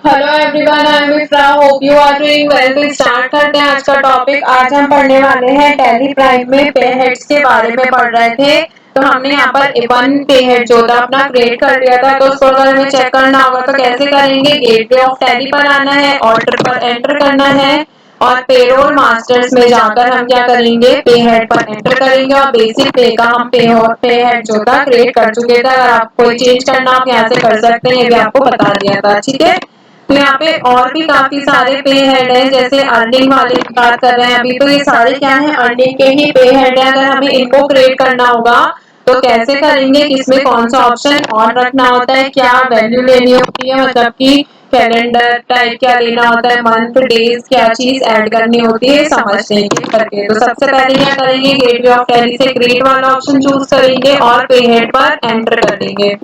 Hello everyone, I am Ifra, hope you are doing well. तो start करते हैं आज का टॉपिक। आज हम पढ़ने वाले हैं टैली प्राइम में पे हेड्स के बारे में पढ़ रहे थे। तो हमने यहाँ पर वन पे हेड जो था अपना क्रिएट कर लिया था। तो उसको अगर हमें चेक करना होगा तो कैसे करेंगे, गेटवे ऑफ टैली पर आना है, ऑल्टर पर एंटर करना है और पेरोल मास्टर्स में जाकर हम क्या करेंगे, पे हेड पर एंटर करेंगे और बेसिक पे का हम पे हेड जो था क्रिएट कर चुके थे। अगर आप कोई चेंज करना आप यहाँ से कर सकते हैं, ये भी आपको बता दिया था। ठीक है, तो यहाँ पे और भी काफी सारे पे हेड हैं, जैसे अर्निंग वाले की बात कर रहे हैं अभी। तो ये सारे क्या है, अर्निंग के ही पे हेड है। अगर हमें इनको क्रिएट करना होगा तो कैसे करेंगे, किसमें कौन सा ऑप्शन ऑन रखना होता है, क्या वैल्यू लेनी होती है, मतलब कि कैलेंडर टाइप क्या लेना होता है, मंथ डेज क्या चीज ऐड करनी होती है, समझने के करके। तो सबसे पहले क्या करेंगे, गेटवे ऑफ टैली से क्रिएट वाला ऑप्शन चूज करेंगे और पे हेड पर एंटर कर देंगे।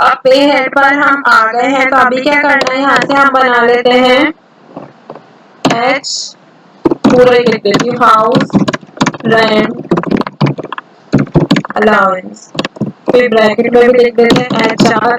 अब पे हेड पर हम आ गए हैं, तो अभी क्या करना है, यहाँ से हम बना लेते हैं एच, पूरा ही लिख देती हूँ, हाउस रेंट अलाउंस, फिर ब्रैकेट में भी लिख देते हैं HRA।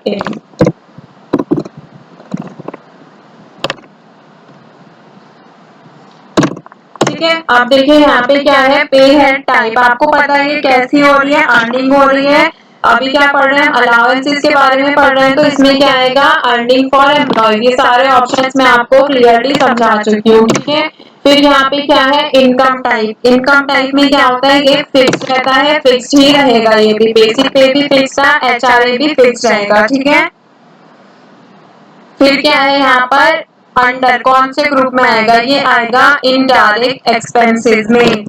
ठीक है, अब देखिए यहाँ पे क्या है, पे हेड टाइप आपको पता है ये कैसी हो रही है, अर्निंग हो रही है। अभी क्या पढ़ रहे हैं, अलाउंसेस के बारे में पढ़ रहे हैं। तो इसमें क्या आएगा, अर्निंग फॉर एम्प्लॉय। ये सारे ऑप्शंस मैं आपको क्लियरली समझा चुकी हूँ। ठीक है, फिर यहाँ पे क्या है, इनकम टाइप। इनकम टाइप में क्या होता है, ये फिक्स रहता है, फिक्स ही रहेगा। ये भी बेसिक पे भी फिक्स था, HRA भी फिक्स रहेगा। ठीक है, फिर क्या है यहाँ पर, अंडर कौन से ग्रुप में आएगा, ये आएगा इनडायरेक्ट एक्सपेंसेस में।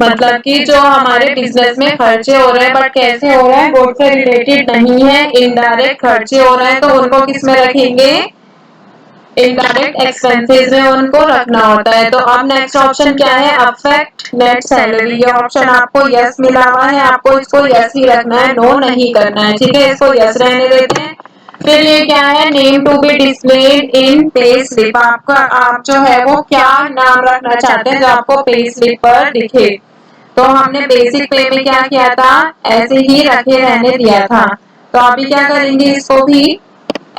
मतलब कि जो हमारे बिजनेस में खर्चे हो रहे हैं, बट कैसे हो रहे हैं, गुड से रिलेटेड नहीं है, इनडायरेक्ट खर्चे हो रहे हैं, तो उनको किस में रखेंगे, इनडायरेक्ट एक्सपेंसेस में उनको रखना होता है। तो अब नेक्स्ट ऑप्शन क्या है, अफेक्ट नेट सैलरी। ये ऑप्शन आपको यस मिला हुआ है, आपको इसको यस ही रखना है, नो नहीं करना है। ठीक है, इसको यस रहने देते हैं। फिर ये क्या है, name to be displayed in pay slip. आपका आप जो है वो क्या नाम रखना चाहते हैं जो आपको पे स्लिप पर दिखे। तो हमने बेसिक पे में क्या किया था, ऐसे ही रखे रहने दिया था। तो अभी क्या करेंगे, इसको भी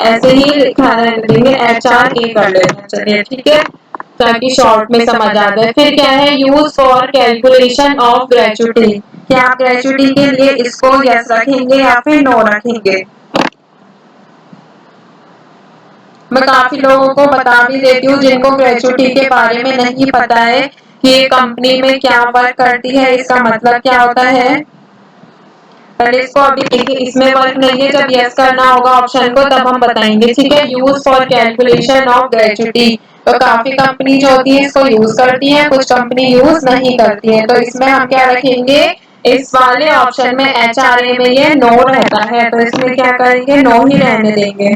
ऐसे ही लिखा रहने देंगे, HRA कर लेते हैं। चलिए ठीक है, ताकि शॉर्ट में समझ आ जाए। फिर क्या है, use for calculation of gratuity. क्या आप ग्रेजुटी के लिए इसको यस रखेंगे या फिर नो रखेंगे। मैं काफी लोगों को बता भी देती हूँ जिनको ग्रेजुटी के बारे में नहीं पता है कि ये कंपनी में क्या वर्क करती है, इसका मतलब क्या होता है। पहले इसको अभी देखिए, इसमें वर्क नहीं है, जब यस करना होगा ऑप्शन को तब हम बताएंगे। ठीक है, use for calculation of gratuity. तो काफी कंपनी जो होती है इसको यूज करती है, कुछ कंपनी यूज नहीं करती है। तो इसमें हम क्या रखेंगे, इस वाले ऑप्शन में HRA में ये नो रहता है, तो इसमें क्या करेंगे, नो ही रहने देंगे।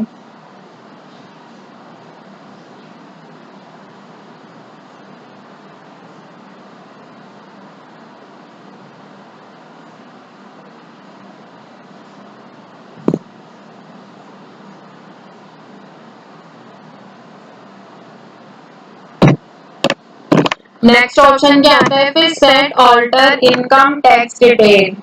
नेक्स्ट ऑप्शन क्या आता है, फिर set alter income tax detail.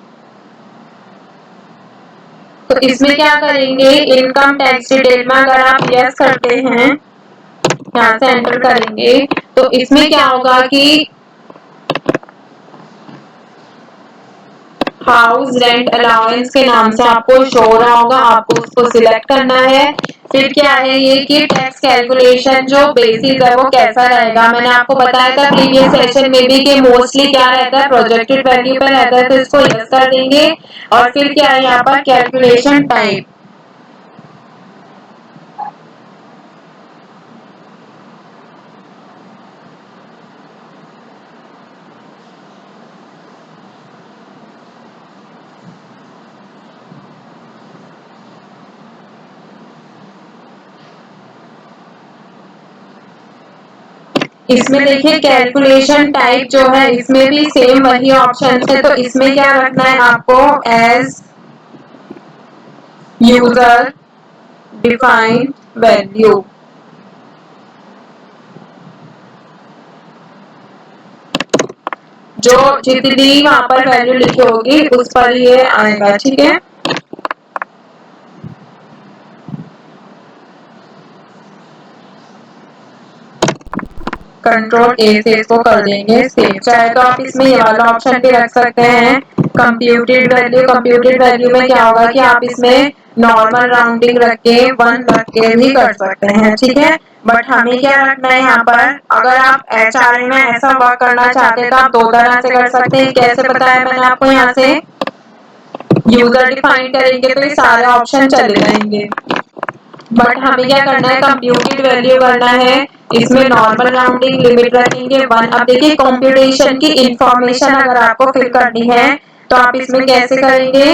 तो इसमें क्या करेंगे, इनकम टैक्स डिटेल में अगर आप यस करते हैं, यहाँ से एंटर करेंगे, तो इसमें क्या होगा कि हाउस रेंट अलाउंस के नाम से आपको शो रहा होगा, आपको उसको सिलेक्ट करना है। फिर क्या है ये कि टैक्स कैलकुलेशन जो बेसिस है वो कैसा रहेगा, मैंने आपको बताया था प्रीवियस सेशन में भी कि मोस्टली क्या रहता है, प्रोजेक्टेड वैल्यू पे रहता है। तो इसको यस कर देंगे और फिर क्या है यहाँ पर कैलकुलेशन टाइप। इसमें देखिए कैलकुलेशन टाइप जो है, इसमें भी सेम वही ऑप्शन है। तो इसमें क्या रखना है आपको, एज यूजर डिफाइंड वैल्यू। जो जितनी वहां पर वैल्यू लिखी होगी उस पर ये आएगा। ठीक है, कंट्रोल ए से इसको कर देंगे सेव। चाहे तो आप इसमें ये वाला ऑप्शन भी रख सकते हैं कंप्यूटेड वैल्यू। कंप्यूटेड वैल्यू में क्या होगा कि आप इसमें नॉर्मल राउंडिंग रख के 1 रख के भी कर सकते हैं, ठीक है। बट हमें क्या रखना है यहाँ पर, अगर आप HRA में ऐसा वर्क करना चाहते हैं तो आप 2 तरह से कर सकते हैं। कैसे बताया मैंने आपको, यहाँ से यूजर डिफाइन करेंगे तो ये सारे ऑप्शन चले जाएंगे। बट हमें क्या करना है, कंप्यूटेड वैल्यू करना है। इसमें नॉर्मल राउंडिंग लिमिट रखेंगे 1। अब देखिए कंप्यूटेशन की इंफॉर्मेशन अगर आपको फिल करनी है तो आप इसमें कैसे करेंगे,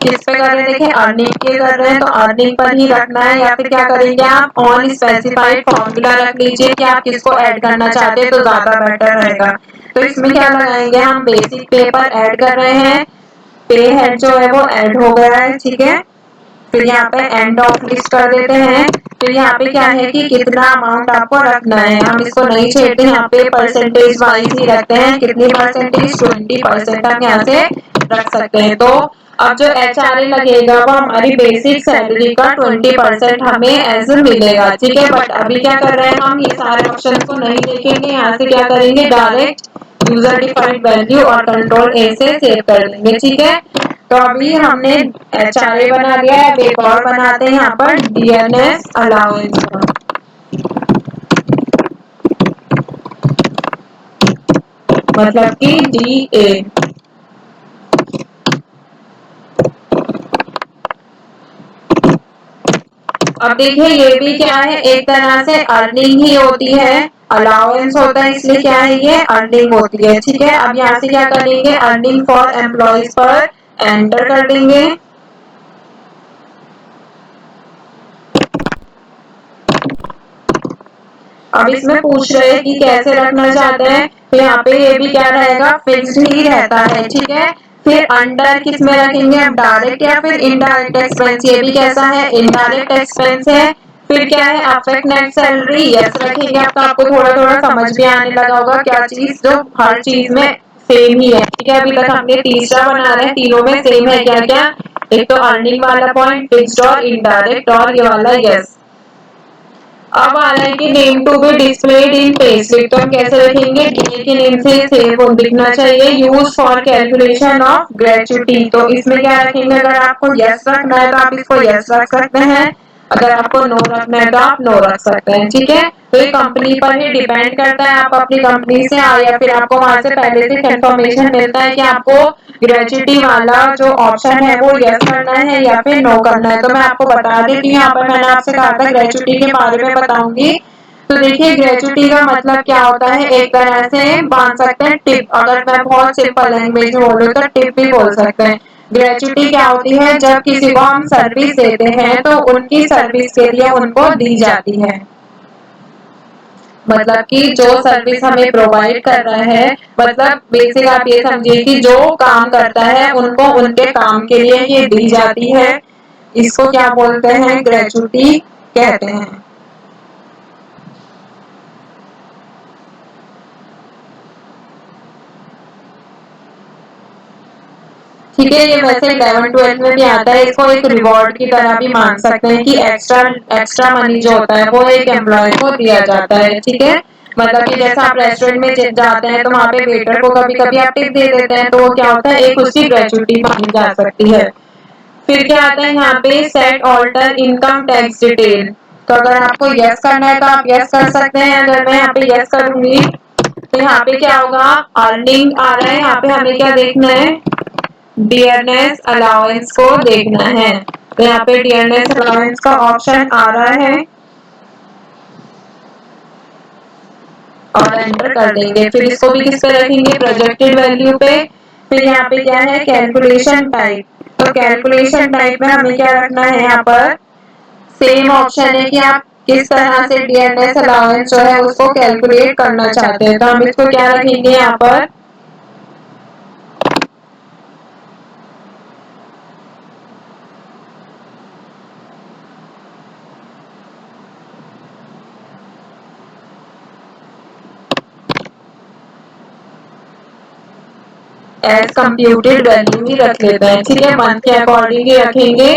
किस पे कर रहे हैं, देखिए अर्निंग के कर रहे हैं तो अर्निंग पर ही रखना है। या फिर क्या करेंगे आप ऑन स्पेसिफाइड फॉर्मूला रख लीजिए कि आप किसको ऐड करना चाहते हैं तो ज्यादा बेटर रहेगा। तो इसमें क्या लगाएंगे, हम बेसिक पे पर ऐड कर रहे हैं, पे हेड जो है वो ऐड हो गया है, ठीक है। फिर यहाँ पे एंड ऑफ लिस्ट कर देते हैं। फिर यहाँ पे क्या है कि कितना अमाउंट आपको रखना है, हम इसको नहीं छेड़ते, यहाँ पे परसेंटेज वाइज ही रखते हैं। कितनी परसेंटेज, 20% आप यहाँ से रख सकते हैं। तो अब जो HRA लगेगा वो हमारी बेसिक सैलरी का 20% हमें एज मिलेगा, ठीक है। बट अभी क्या कर रहे हैं हम, ये सारे ऑप्शन को नहीं देखेंगे, यहाँ से क्या करेंगे डायरेक्ट यूजर डिफाइंड वैल्यू और कंट्रोल ए से सेव कर देंगे, ठीक है। तो अभी हमने HRA बना लिया है। अब एक और बनाते हैं यहाँ पर DNS अलाउंस का, मतलब कि DA। अब देखिए ये भी क्या है, एक तरह से अर्निंग ही होती है, अलाउंस होता है इसलिए क्या है ये अर्निंग होती है, ठीक है। अब यहाँ से क्या करेंगे, अर्निंग फॉर एम्प्लॉइज पर एंटर कर देंगे। अब इसमें पूछ रहे हैं कि कैसे रखना चाहते हैं, तो यहाँ पे ये भी क्या रहेगा, फिक्स्ड ही रहता है, ठीक है। फिर अंडर किस में रखेंगे, अब डायरेक्ट या फिर इनडायरेक्ट एक्सपेंस, ये भी कैसा है इनडायरेक्ट एक्सपेंस है। फिर क्या है अफेक्ट नेट सैलरी, यस रखेंगे। अब तो आपको थोड़ा थोड़ा समझ भी आने लगा होगा क्या चीज, जो हर चीज में सेम ही है, ठीक है। अभी तक हमने तीसरा बना रहे हैं, तीनों में सेम है क्या क्या, एक तो अर्निंग वाला पॉइंट, फिक्स्ड और इनडायरेक्ट, और ये वाला यस। अब आ रहा है कि name to be displayed in payslip, तो हम कैसे रखेंगे, डीए के नेम से सेव दिखना चाहिए। Use for calculation of gratuity, तो इसमें क्या रखेंगे, अगर आपको यस रखना है तो आप इसको यस रख सकते हैं, अगर आपको नो रखना है तो आप नो रख सकते हैं, ठीक है। तो ये कंपनी पर ही डिपेंड करता है, आप अपनी कंपनी से आए या फिर आपको वहां से पहले से कंफर्मेशन मिलता है कि आपको ग्रेचुटी वाला जो ऑप्शन है वो यस करना है या फिर नो करना है। तो मैं आपको बता देती हूँ, यहाँ पर मैंने आपसे कहा था ग्रेचुटी के बारे में बताऊंगी। तो देखिए ग्रेचुटी का मतलब क्या होता है, एक तरह से मान सकते हैं टिप, अगर मैं बहुत सिंपल लैंग्वेज में बोलूँ तो टिप भी बोल सकते हैं। ग्रेचुटी क्या होती है, जब किसी को हम सर्विस देते हैं तो उनकी सर्विस के लिए उनको दी जाती है, मतलब कि जो सर्विस हमें प्रोवाइड कर रहा है, मतलब बेसिक आप ये समझिए कि जो काम करता है उनको उनके काम के लिए ये दी जाती है, इसको क्या बोलते हैं, ग्रेचुटी कहते हैं। ठीक है, ये वैसे 11-12 में भी आता है, इसको एक रिवॉर्ड की तरह भी मान सकते हैं कि एक्स्ट्रा एक्स्ट्रा मनी जो होता है वो एक एम्प्लॉय को दिया जाता है, ठीक है। मतलब कि जैसे आप रेस्टोरेंट में जाते हैं तो वहाँ पे वेटर को कभी कभी आप टिप दे देते हैं, तो वो क्या होता है एक उसकी ग्रेचुटी मानी जा सकती है। फिर क्या आता है यहाँ पे set alter income tax detail, तो अगर आपको यस करना है तो आप यस कर सकते हैं। अगर मैं यहाँ पे यस करूंगी तो यहाँ पे क्या होगा, अर्निंग आ रहा है, यहाँ पे हमें क्या देखना है, डियरनेस अलाउंस को देखना है। तो यहाँ पे डियरनेस अलाउंस का ऑप्शन आ रहा है और एंटर कर देंगे। फिर इसको भी किस पे रखेंगे, प्रोजेक्टेड वैल्यू पे। फिर यहाँ पे क्या है, कैलकुलेशन टाइप, तो कैलकुलेशन टाइप में हमें क्या रखना है, यहाँ पर सेम ऑप्शन है कि आप किस तरह से डियरनेस अलाउंस जो है उसको कैलकुलेट करना चाहते हैं। तो हम इसको क्या रखेंगे यहाँ पर, एज कंप्यूटेड वैल्यू ही रख लेते हैं, ठीक है, मंथ के अकॉर्डिंग ही रखेंगे।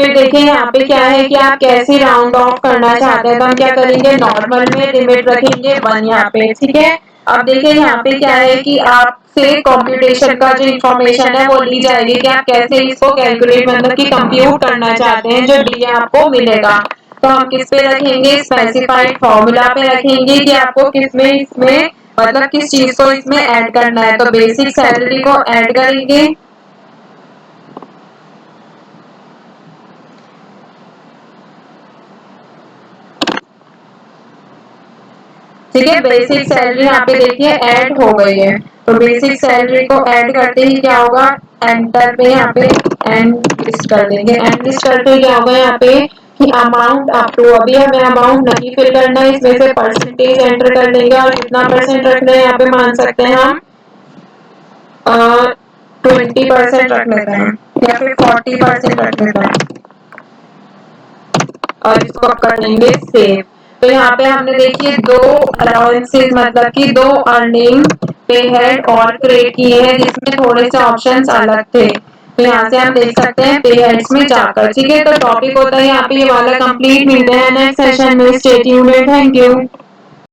फिर देखिए यहाँ पे क्या है कि आप कैसे राउंड ऑफ करना चाहते हैं, तो हम क्या करेंगे, नॉर्मल में लिमिट रखेंगे 1 यहाँ पे, ठीक है। अब देखिए यहाँ पे क्या है कि आपसे कंप्यूटेशन का जो इंफॉर्मेशन है वो ली जाएगी कि आप कैसे इसको कैलकुलेट मतलब कि कंप्यूट करना चाहते हैं, जो डी आपको मिलेगा। तो हम किस पे रखेंगे, स्पेसिफाइड फॉर्मूला पे रखेंगे कि आपको किसमें इसमें मतलब किस चीज को इसमें ऐड करना है। तो बेसिक सैलरी को ऐड करेंगे, ठीक है। बेसिक सैलरी यहाँ पे देखिए ऐड हो गई है। तो बेसिक सैलरी को ऐड करते ही क्या होगा, एंटर पे यहाँ पे एंड लिस्ट कर देंगे। एंड लिस्ट करते क्या होगा यहाँ पे कि अमाउंट अप टू, अभी हमें अमाउंट नहीं फिल करना है, इसमें से परसेंटेज एंटर कर देंगे और कितना परसेंट रखना है यहाँ पे मान सकते हैं हम 20% रख लेते हैं या फिर 40% रख लेते हैं और इसको कर देंगे सेव। तो यहाँ पे हमने देखिए दो अलाउंसेस मतलब कि दो अर्निंग पे हेड और क्रिएट किए हैं जिसमें थोड़े से ऑप्शंस अलग थे। तो यहाँ से हम देख सकते हैं पे हेड्स में जाकर, ठीक है। तो टॉपिक होता है यहाँ पे ये वाला कंप्लीट। मिलते हैं नेक्स्ट सेशन में, स्टे ट्यून्ड, थैंक यू।